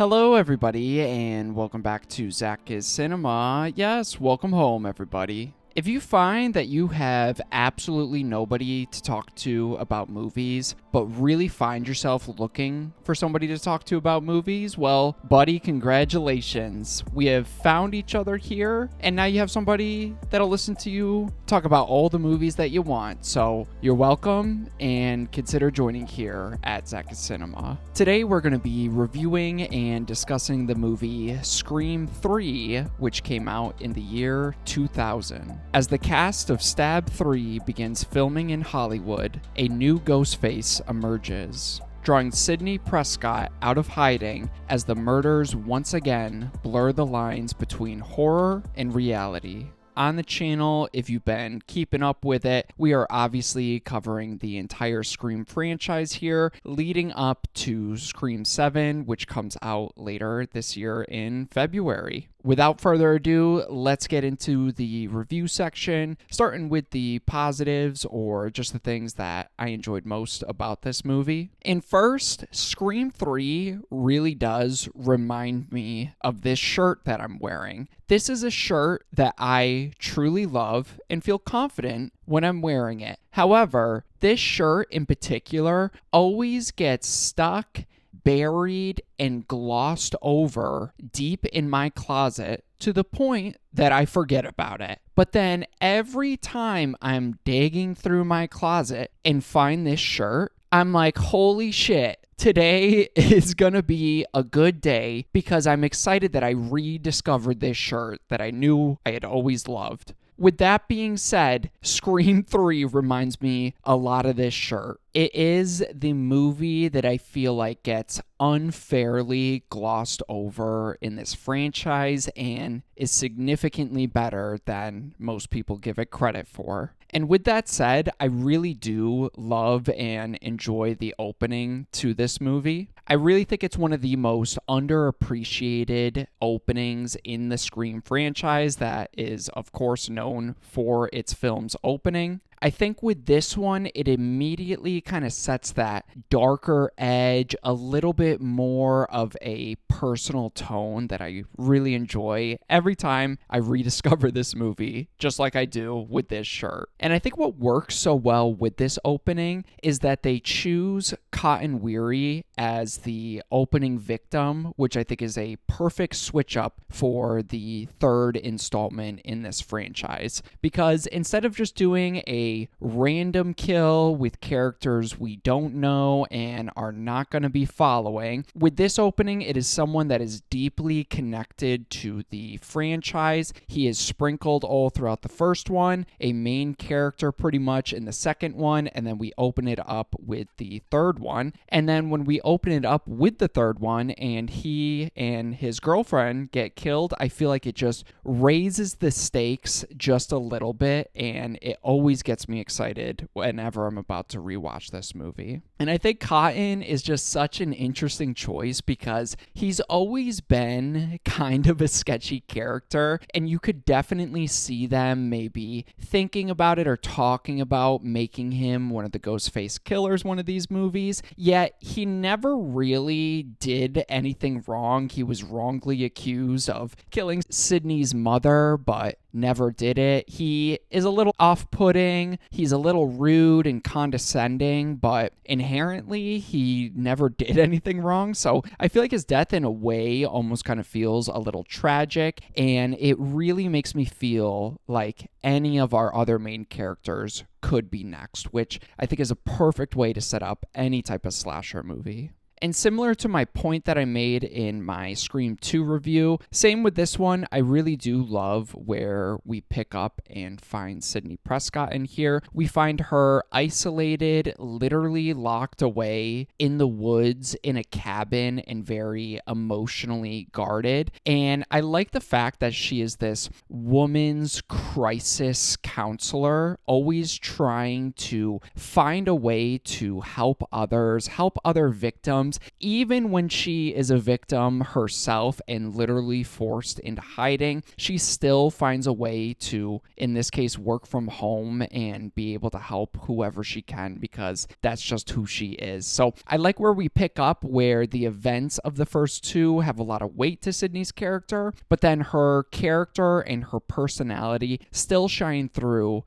Hello, everybody, and welcome back to ZakIsCinema. Yes, welcome home, everybody. If you find that you have absolutely nobody to talk to about movies, but really find yourself looking for somebody to talk to about movies, well, buddy, congratulations. We have found each other here, and now you have somebody that'll listen to you talk about all the movies that you want. So you're welcome, and consider joining here at ZakIsCinema. Today, we're going to be reviewing and discussing the movie Scream 3, which came out in the year 2000. As the cast of Stab 3 begins filming in Hollywood, a new Ghostface emerges, drawing Sidney Prescott out of hiding as the murders once again blur the lines between horror and reality. On the channel, if you've been keeping up with it, we are obviously covering the entire Scream franchise here, leading up to Scream 7, which comes out later this year in February. Without further ado, let's get into the review section, starting with the positives or just the things that I enjoyed most about this movie. And first, Scream 3 really does remind me of this shirt that I'm wearing. This is a shirt that I truly love and feel confident when I'm wearing it. However, this shirt in particular always gets stuck, buried, and glossed over deep in my closet to the point that I forget about it. But then every time I'm digging through my closet and find this shirt, I'm like, holy shit, today is gonna be a good day because I'm excited that I rediscovered this shirt that I knew I had always loved. With that being said, Scream 3 reminds me a lot of this shirt. It is the movie that I feel like gets unfairly glossed over in this franchise and is significantly better than most people give it credit for. And with that said, I really do love and enjoy the opening to this movie. I really think it's one of the most underappreciated openings in the Scream franchise that is, of course, known for its film's opening. I think with this one, it immediately kind of sets that darker edge, a little bit more of a personal tone that I really enjoy every time I rediscover this movie, just like I do with this shirt. And I think what works so well with this opening is that they choose Cotton Weary as the opening victim, which I think is a perfect switch up for the third installment in this franchise. Because instead of just doing a random kill with characters we don't know and are not going to be following, with this opening, it is someone that is deeply connected to the franchise. He is sprinkled all throughout the first one, a main character pretty much in the second one, and then we open it up with the third one. And then when we open it up with the third one and he and his girlfriend get killed, I feel like it just raises the stakes just a little bit, and it always gets me excited whenever I'm about to rewatch this movie. And I think Cotton is just such an interesting choice because he's always been kind of a sketchy character, and you could definitely see them maybe thinking about it or talking about making him one of the Ghostface killers one of these movies, yet he never really did anything wrong. He was wrongly accused of killing Sidney's mother, but never did it. He is a little off-putting, he's a little rude and condescending, but inherently he never did anything wrong. So I feel like his death in a way almost kind of feels a little tragic, and it really makes me feel like any of our other main characters could be next, which I think is a perfect way to set up any type of slasher movie. And similar to my point that I made in my Scream 2 review, same with this one, I really do love where we pick up and find Sidney Prescott in here. We find her isolated, literally locked away in the woods in a cabin and very emotionally guarded. And I like the fact that she is this woman's crisis counselor, always trying to find a way to help others, help other victims, victims, even when she is a victim herself and literally forced into hiding, she still finds a way to, in this case, work from home and be able to help whoever she can because that's just who she is. So I like where we pick up where the events of the first two have a lot of weight to Sydney's character, but then her character and her personality still shine through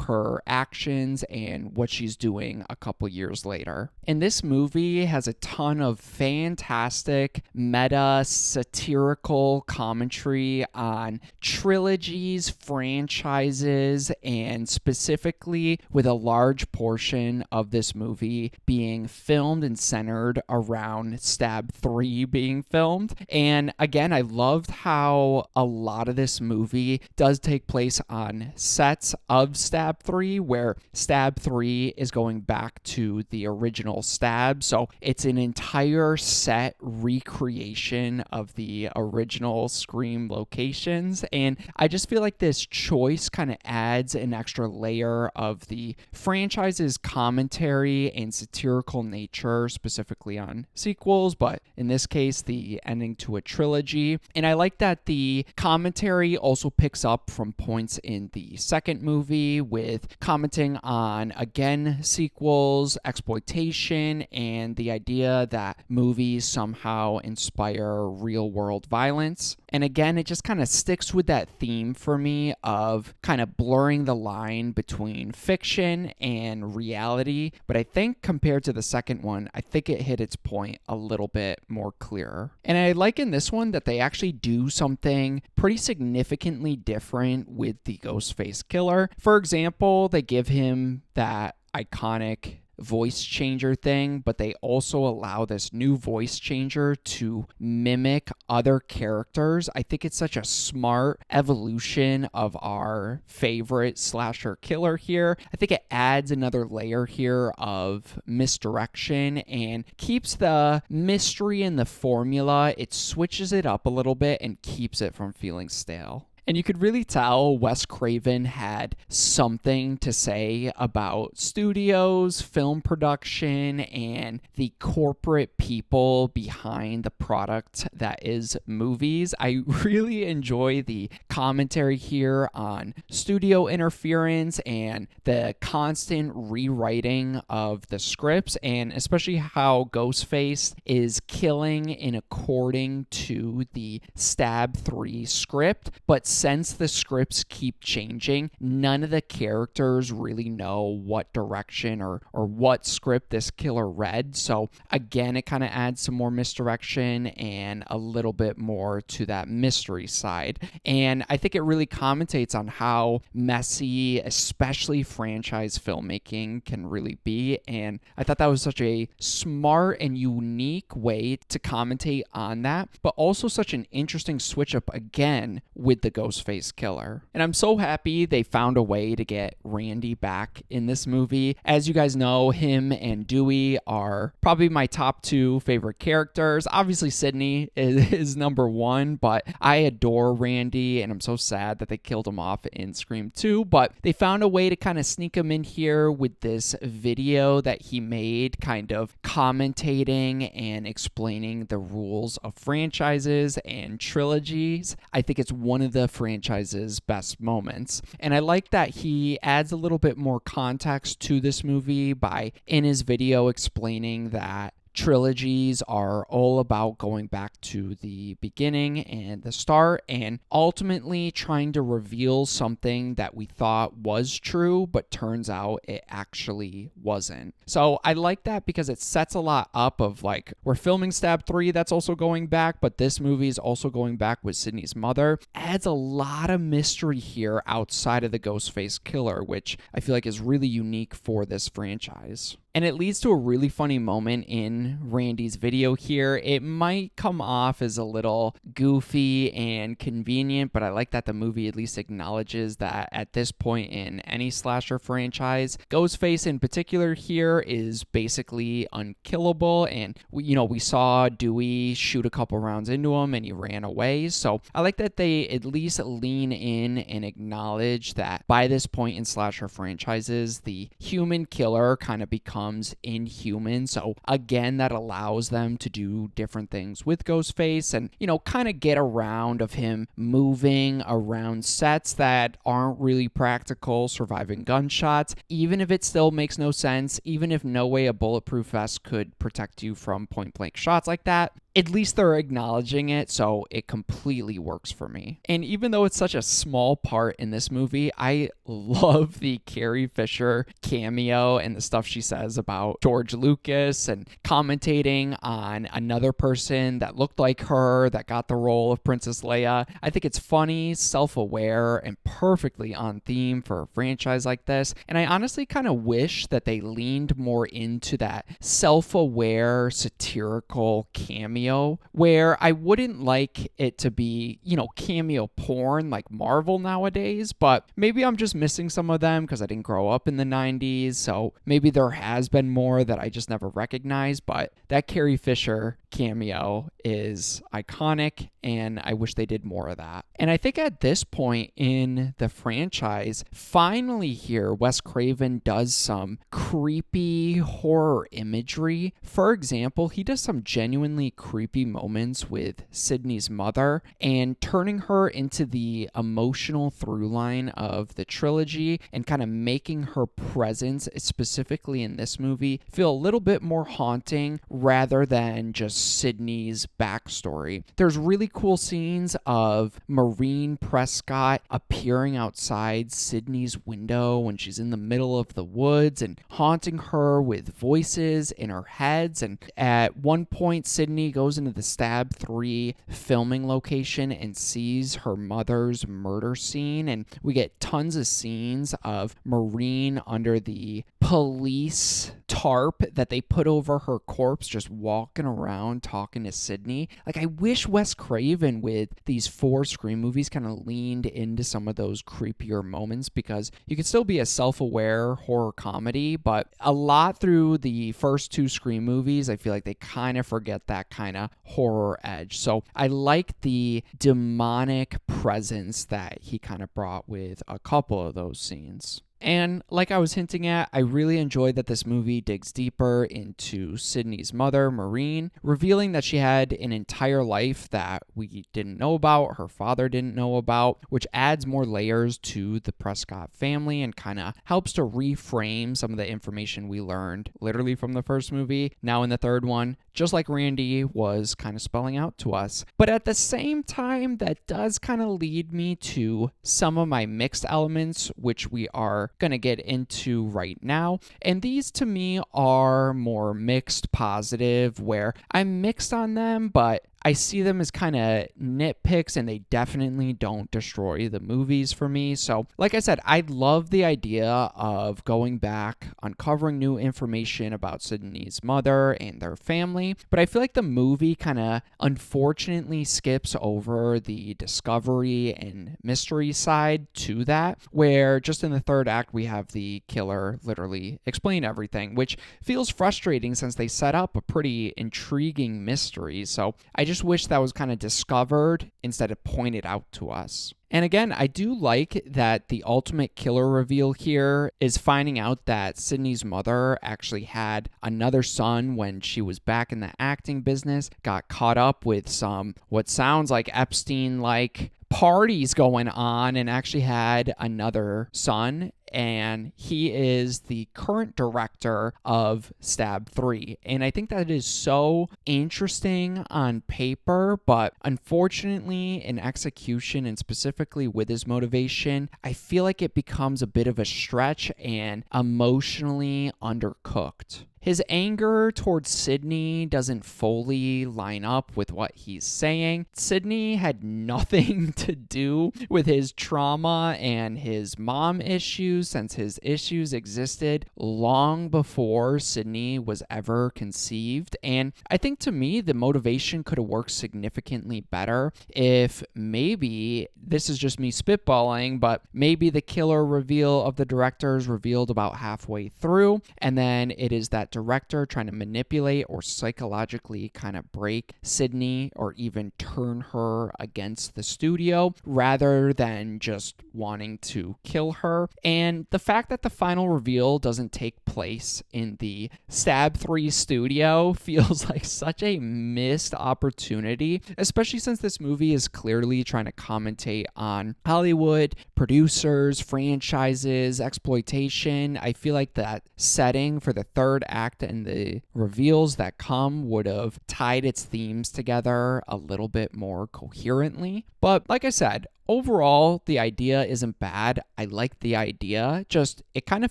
her actions and what she's doing a couple years later. And this movie has a ton of fantastic meta satirical commentary on trilogies, franchises, and specifically with a large portion of this movie being filmed and centered around Stab 3 being filmed. And again, I loved how a lot of this movie does take place on sets of Stab 3, where Stab 3 is going back to the original Stab. So it's an entire set recreation of the original Scream locations. And I just feel like this choice kind of adds an extra layer of the franchise's commentary and satirical nature, specifically on sequels, but in this case, the ending to a trilogy. And I like that the commentary also picks up from points in the second movie with commenting on, again, sequels, exploitation, and the idea that movies somehow inspire real-world violence. And again, it just kind of sticks with that theme for me of kind of blurring the line between fiction and reality. But I think compared to the second one, I think it hit its point a little bit more clearer. And I like in this one that they actually do something pretty significantly different with the Ghostface killer. For example, they give him that iconic voice changer thing, but they also allow this new voice changer to mimic other characters. I think it's such a smart evolution of our favorite slasher killer here. I think it adds another layer here of misdirection and keeps the mystery in the formula. It switches it up a little bit and keeps it from feeling stale. And you could really tell Wes Craven had something to say about studios, film production, and the corporate people behind the product that is movies. I really enjoy the commentary here on studio interference and the constant rewriting of the scripts, and especially how Ghostface is killing in according to the Stab 3 script, but since the scripts keep changing, none of the characters really know what direction or what script this killer read. So again, it kind of adds some more misdirection and a little bit more to that mystery side. And I think it really commentates on how messy, especially franchise filmmaking, can really be. And I thought that was such a smart and unique way to commentate on that, but also such an interesting switch up again with the Ghostface killer. And I'm so happy they found a way to get Randy back in this movie. As you guys know, him and Dewey are probably my top two favorite characters. Obviously, Sydney is number one, but I adore Randy, and I'm so sad that they killed him off in Scream 2, but they found a way to kind of sneak him in here with this video that he made, kind of commentating and explaining the rules of franchises and trilogies. I think it's one of the franchise's best moments. And I like that he adds a little bit more context to this movie by, in his video, explaining that trilogies are all about going back to the beginning and the start and ultimately trying to reveal something that we thought was true, but turns out it actually wasn't. So I like that because it sets a lot up of like, we're filming Stab 3, that's also going back, but this movie is also going back with Sydney's mother. Adds a lot of mystery here outside of the Ghostface killer, which I feel like is really unique for this franchise. And it leads to a really funny moment in Randy's video here. It might come off as a little goofy and convenient, but I like that the movie at least acknowledges that at this point in any slasher franchise, Ghostface in particular here is basically unkillable. And we saw Dewey shoot a couple rounds into him and he ran away. So I like that they at least lean in and acknowledge that by this point in slasher franchises, the human killer kind of becomes becomes inhuman. So again, that allows them to do different things with Ghostface and, kind of get around of him moving around sets that aren't really practical, surviving gunshots, even if it still makes no sense, even if no way a bulletproof vest could protect you from point blank shots like that. At least they're acknowledging it, so it completely works for me. And even though it's such a small part in this movie, I love the Carrie Fisher cameo and the stuff she says about George Lucas and commentating on another person that looked like her that got the role of Princess Leia. I think it's funny, self-aware, and perfectly on theme for a franchise like this. And I honestly kind of wish that they leaned more into that self-aware, satirical cameo where I wouldn't like it to be, cameo porn like Marvel nowadays, but maybe I'm just missing some of them because I didn't grow up in the 90s, so maybe there has been more that I just never recognized, but that Carrie Fisher cameo is iconic, and I wish they did more of that. And I think at this point in the franchise, finally here, Wes Craven does some creepy horror imagery. For example, he does some genuinely creepy moments with Sydney's mother and turning her into the emotional through line of the trilogy and kind of making her presence, specifically in this movie, feel a little bit more haunting rather than just Sydney's backstory. There's really cool scenes of Maureen Prescott appearing outside Sydney's window when she's in the middle of the woods and haunting her with voices in her heads. And at one point, Sydney goes into the Stab 3 filming location and sees her mother's murder scene. And we get tons of scenes of Maureen under the police tarp that they put over her corpse, just walking around talking to Sydney. Like, I wish Wes Craven with these 4 Scream movies kind of leaned into some of those creepier moments, because you could still be a self-aware horror comedy, but a lot through the first 2 Scream movies, I feel like they kind of forget that kind of horror edge. So I like the demonic presence that he kind of brought with a couple of those scenes. And like I was hinting at, I really enjoyed that this movie digs deeper into Sydney's mother, Maureen, revealing that she had an entire life that we didn't know about, her father didn't know about, which adds more layers to the Prescott family and kind of helps to reframe some of the information we learned literally from the first movie, now in the third one, just like Randy was kind of spelling out to us. But at the same time, that does kind of lead me to some of my mixed elements, which we are going to get into right now. And these to me are more mixed positive, where I'm mixed on them, but I see them as kind of nitpicks, and they definitely don't destroy the movies for me. So, like I said, I love the idea of going back, uncovering new information about Sydney's mother and their family, but I feel like the movie kind of unfortunately skips over the discovery and mystery side to that, where just in the third act, we have the killer literally explain everything, which feels frustrating since they set up a pretty intriguing mystery. So I just wish that was kind of discovered instead of pointed out to us. And again, I do like that the ultimate killer reveal here is finding out that Sydney's mother actually had another son when she was back in the acting business, got caught up with some what sounds like Epstein-like parties going on, and actually had another son. And he is the current director of Stab 3. And I think that is so interesting on paper, but unfortunately in execution, and specifically with his motivation, I feel like it becomes a bit of a stretch and emotionally undercooked. His anger towards Sydney doesn't fully line up with what he's saying. Sydney had nothing to do with his trauma and his mom issues, since his issues existed long before Sydney was ever conceived. And I think to me, the motivation could have worked significantly better if maybe, this is just me spitballing, but maybe the killer reveal of the directors revealed about halfway through, and then it is that director trying to manipulate or psychologically kind of break Sydney or even turn her against the studio rather than just wanting to kill her. And the fact that the final reveal doesn't take place in the Stab 3 studio feels like such a missed opportunity, especially since this movie is clearly trying to commentate on Hollywood, producers, franchises, exploitation. I feel like that setting for the third act and the reveals that come would have tied its themes together a little bit more coherently. But like I said, overall, the idea isn't bad. I like the idea. Just, it kind of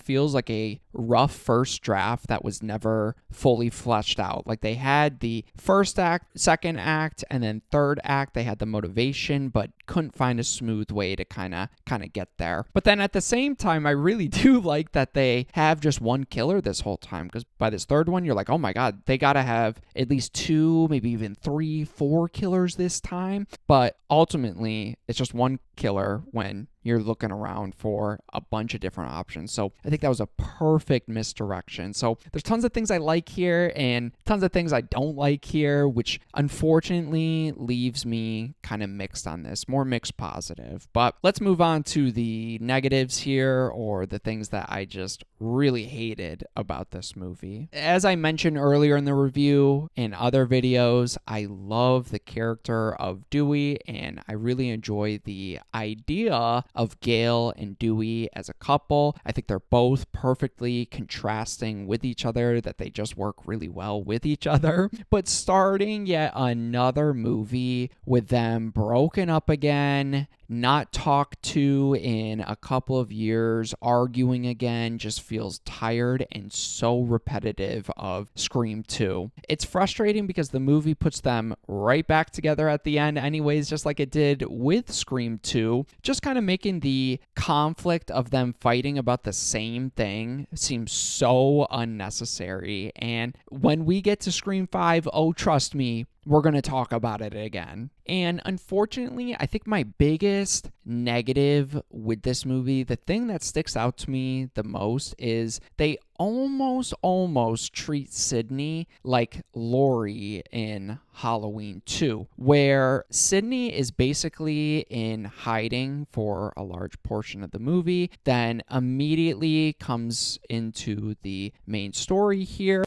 feels like a rough first draft that was never fully fleshed out. Like they had the first act, second act, and then third act. They had the motivation, but couldn't find a smooth way to kind of get there. But then at the same time, I really do like that they have just one killer this whole time, because by this third one, you're like, oh my God, they got to have at least 2, maybe even 3, 4 killers this time. But ultimately, it's just one killer when you're looking around for a bunch of different options. So I think that was a perfect misdirection. So there's tons of things I like here and tons of things I don't like here, which unfortunately leaves me kind of mixed on this, more mixed positive. But let's move on to the negatives here, or the things that I just really hated about this movie. As I mentioned earlier in the review and other videos, I love the character of Dewey, and I really enjoy the idea of Gale and Dewey as a couple. I think they're both perfectly contrasting with each other, that they just work really well with each other. But starting yet another movie with them broken up again, not talked to in a couple of years, arguing again, just feels tired and so repetitive of Scream 2. It's frustrating because the movie puts them right back together at the end anyways, just like it did with Scream 2, just kind of making the conflict of them fighting about the same thing seem so unnecessary. And when we get to Scream 5, oh, trust me, we're going to talk about it again. And unfortunately, I think my biggest negative with this movie, the thing that sticks out to me the most, is they almost treat Sydney like Laurie in Halloween 2, where Sydney is basically in hiding for a large portion of the movie, then immediately comes into the main story here,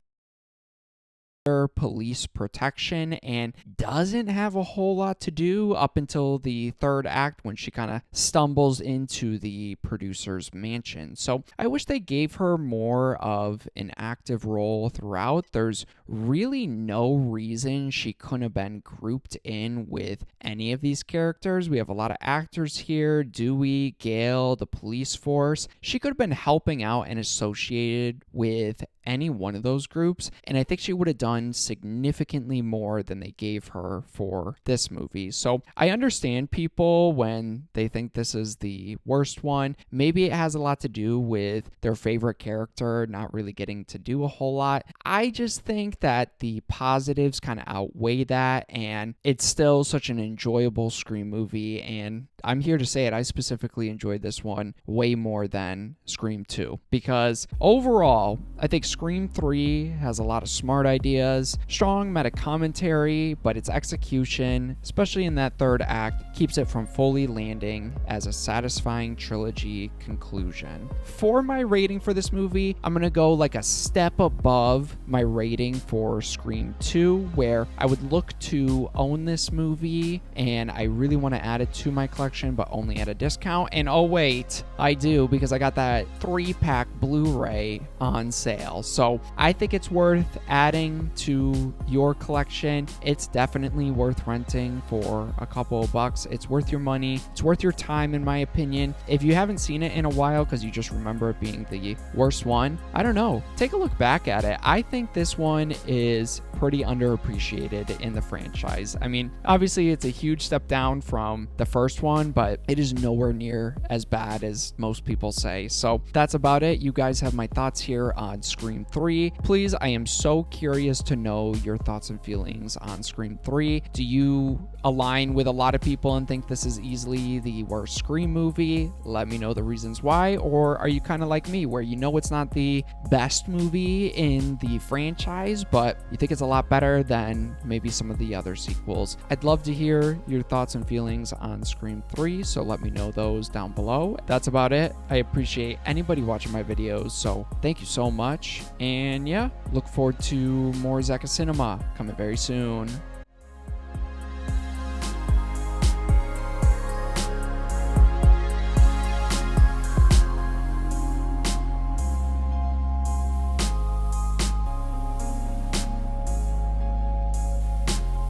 police protection, and doesn't have a whole lot to do up until the third act when she kind of stumbles into the producer's mansion. So I wish they gave her more of an active role throughout. There's really no reason she couldn't have been grouped in with any of these characters. We have a lot of actors here, Dewey, Gale, the police force. She could have been helping out and associated with any one of those groups, and I think she would have done significantly more than they gave her for this movie. So I understand people when they think this is the worst one. Maybe it has a lot to do with their favorite character not really getting to do a whole lot. I just think that the positives kind of outweigh that, and it's still such an enjoyable Scream movie, and I'm here to say it, I specifically enjoyed this one way more than Scream 2, because overall, I think Scream 3 has a lot of smart ideas, strong meta commentary, but its execution, especially in that third act, keeps it from fully landing as a satisfying trilogy conclusion. For my rating for this movie, I'm going to go like a step above my rating for Scream 2, where I would look to own this movie and I really want to add it to my collection, but only at a discount. And oh wait, I do, because I got that 3-pack Blu-ray on sale. So I think it's worth adding to your collection. It's definitely worth renting for a couple of bucks. It's worth your money. It's worth your time, in my opinion. If you haven't seen it in a while because you just remember it being the worst one, I don't know. Take a look back at it. I think this one is pretty underappreciated in the franchise. I mean, obviously it's a huge step down from the first one, but it is nowhere near as bad as most people say. So that's about it. You guys have my thoughts here on Scream 3. Please, I am so curious to know your thoughts and feelings on Scream 3. Do you align with a lot of people and think this is easily the worst Scream movie? Let me know the reasons why. Or are you kind of like me, where you know it's not the best movie in the franchise, but you think it's a lot better than maybe some of the other sequels? I'd love to hear your thoughts and feelings on Scream 3, so let me know those down below. That's about it. I appreciate anybody watching my videos, so thank you so much. And yeah, look forward to more ZakIsCinema coming very soon.